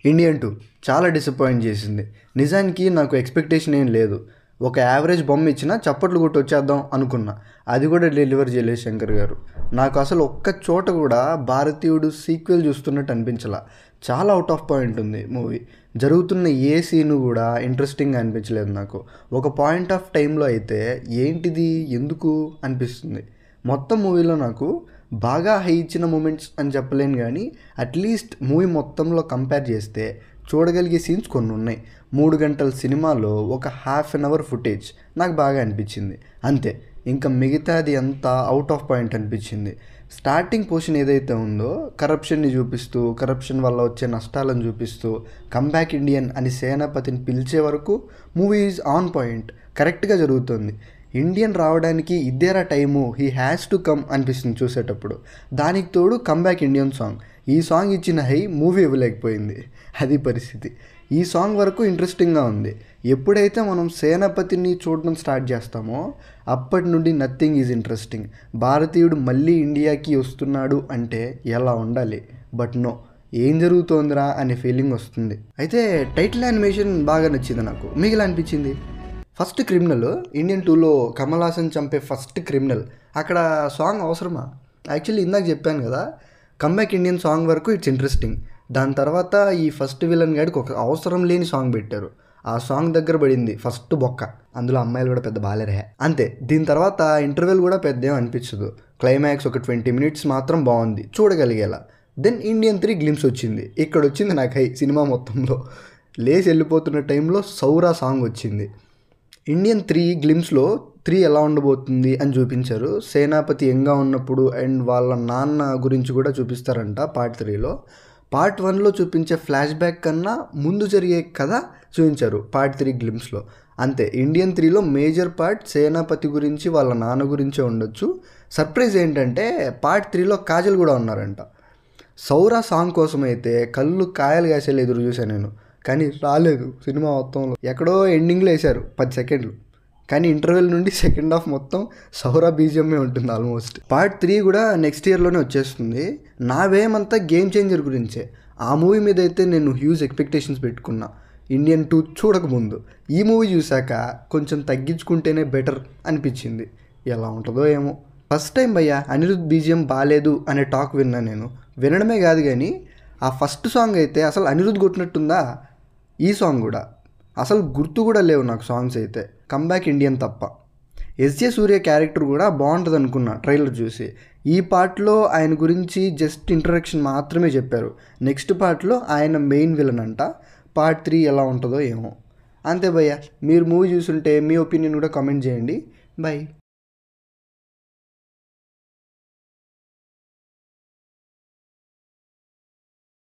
Indian 2 చాలా disappoint చేసింది. నిజానికి నాకు ఎక్స్పెక్టేషన్ ఏం లేదు. ఒక యావరేజ్ బొమ్మ ఇచ్చినా చప్పట్లు కొట్టి వచ్చేద్దాం అనుకున్నా. అది కూడా డెలివర్ చేయలేదు శంకర్ గారు. నాకు అసలు ఒక్క చోట కూడా భారతీయుడు సీక్వెల్ చూస్తున్నట్టు అనిపించలా. చాలా అవుట్ ఆఫ్ పాయింట్ ఉంది మూవీ. జరుగుతున్న ఏ సీను కూడా ఇంట్రెస్టింగ్గా అనిపించలేదు నాకు. ఒక పాయింట్ ఆఫ్ టైంలో అయితే ఏంటిది ఎందుకు అనిపిస్తుంది. మొత్తం మూవీలో నాకు బాగా హై ఇచ్చిన మూమెంట్స్ అని చెప్పలేను, కానీ అట్లీస్ట్ మూవీ మొత్తంలో కంపేర్ చేస్తే చూడగలిగే సీన్స్ కొన్ని ఉన్నాయి. 3 గంటల సినిమాలో ఒక హాఫ్ అన్ అవర్ ఫుటేజ్ నాకు బాగా అనిపించింది అంతే. ఇంకా మిగతాది అంతా అవుట్ ఆఫ్ పాయింట్ అనిపించింది. స్టార్టింగ్ పోర్షన్ ఏదైతే ఉందో కరప్షన్ని చూపిస్తూ, కరప్షన్ వల్ల వచ్చే నష్టాలను చూపిస్తూ, కంబ్యాక్ ఇండియన్ అని సేనాపతిని పిలిచే వరకు మూవీ ఈజ్ ఆన్ పాయింట్, కరెక్ట్గా జరుగుతుంది. ఇండియన్ రావడానికి ఇదేరా time, he has to come అనిపిస్తుంది చూసేటప్పుడు. దానికి తోడు కంబ్యాక్ ఇండియన్ సాంగ్. ఈ సాంగ్ ఇచ్చిన హై మూవీ ఇవ్వలేకపోయింది. అది పరిస్థితి. ఈ సాంగ్ వరకు ఇంట్రెస్టింగ్గా ఉంది. ఎప్పుడైతే మనం సేనాపతిని చూడడం స్టార్ట్ చేస్తామో అప్పటి నుండి నథింగ్ ఈజ్ ఇంట్రెస్టింగ్. భారతీయుడు మళ్ళీ ఇండియాకి వస్తున్నాడు అంటే ఎలా ఉండాలి, బట్ నో, ఏం జరుగుతోందిరా అనే ఫీలింగ్ వస్తుంది. అయితే టైటిల్ యానిమేషన్ బాగా నచ్చింది నాకు. మీకు ఎలా అనిపించింది? ఫస్ట్ క్రిమినల్ ఇండియన్ 2లో కమల్ హాసన్ చంపే ఫస్ట్ క్రిమినల్, అక్కడ సాంగ్ అవసరమా? యాక్చువల్లీ ఇందాక చెప్పాను కదా, కంబ్యాక్ ఇండియన్ సాంగ్ వరకు ఇట్స్ ఇంట్రెస్టింగ్. దాని తర్వాత ఈ ఫస్ట్ విలన్ గాడికి ఒక అవసరం లేని సాంగ్ పెట్టారు. ఆ సాంగ్ దగ్గర పడింది ఫస్ట్ బొక్క. అందులో అమ్మాయిలు కూడా పెద్ద బాలేరే అంతే. దీని తర్వాత ఇంటర్వెల్ కూడా పెద్ద ఏం అనిపించదు. క్లైమాక్స్ ఒక 20 మినిట్స్ మాత్రం బాగుంది చూడగలిగేలా. దెన్ ఇండియన్ 3 గ్లిమ్స్ వచ్చింది. ఇక్కడ వచ్చింది నాకు హై సినిమా మొత్తంలో. లేచి వెళ్ళిపోతున్న టైంలో సౌరా సాంగ్ వచ్చింది. ఇండియన్ 3 గ్లిమ్స్లో 3 ఎలా ఉండబోతుంది అని చూపించారు. సేనాపతి యంగ్గా ఉన్నప్పుడు అండ్ వాళ్ళ నాన్న గురించి కూడా చూపిస్తారంట పార్ట్ 3లో. పార్ట్ 1లో చూపించే ఫ్లాష్ బ్యాక్ కన్నా ముందు జరిగే కథ చూపించారు పార్ట్ 3 గ్లిమ్స్లో. అంతే. ఇండియన్ 3లో మేజర్ పార్ట్ సేనాపతి గురించి, వాళ్ళ నాన్న గురించే ఉండొచ్చు. సర్ప్రైజ్ ఏంటంటే పార్ట్ 3లో కాజల్ కూడా ఉన్నారంట. సౌరా సాంగ్ కోసం అయితే కళ్ళు కాయలు కాసేలా ఎదురు చూశాను నేను, కానీ రాలేదు. సినిమా మొత్తంలో ఎక్కడో ఎండింగ్లో వేశారు 10 సెకండ్లు, కానీ ఇంటర్వెల్ నుండి సెకండ్ హాఫ్ మొత్తం సౌరా బీజిఎంఏ ఉంటుంది ఆల్మోస్ట్. పార్ట్ 3 కూడా నెక్స్ట్ ఇయర్లోనే వచ్చేస్తుంది. నా వేమంతా గేమ్ చేంజర్ గురించే. ఆ మూవీ మీద అయితే నేను హ్యూజ్ ఎక్స్పెక్టేషన్స్ పెట్టుకున్నా ఇండియన్ 2 చూడకముందు. ఈ మూవీ చూశాక కొంచెం తగ్గించుకుంటేనే బెటర్ అనిపించింది. ఎలా ఉంటుందో ఏమో. ఫస్ట్ టైం భయ్యా అనిరుద్ బీజిఎం బాగాలేదు అనే టాక్ విన్నా నేను. వినడమే కాదు కానీ ఆ ఫస్ట్ సాంగ్ అయితే అసలు అనిరుద్ కొట్టినట్టుందా. ఈ సాంగ్ కూడా అసలు గుర్తు కూడా లేవు నాకు సాంగ్స్ అయితే, కంబ్యాక్ ఇండియన్ తప్ప. ఎస్జే సూర్య క్యారెక్టర్ కూడా బాగుంటుంది అనుకున్నా ట్రైలర్ చూసి. ఈ పార్ట్లో ఆయన గురించి జస్ట్ ఇంట్రడక్షన్ మాత్రమే చెప్పారు. నెక్స్ట్ పార్ట్లో ఆయన మెయిన్ విలన్ అంట. పార్ట్ 3 ఎలా ఉంటుందో ఏమో. అంతే భయ్య. మీరు మూవీ చూసుంటే మీ ఒపీనియన్ కూడా కామెంట్ చేయండి. బై.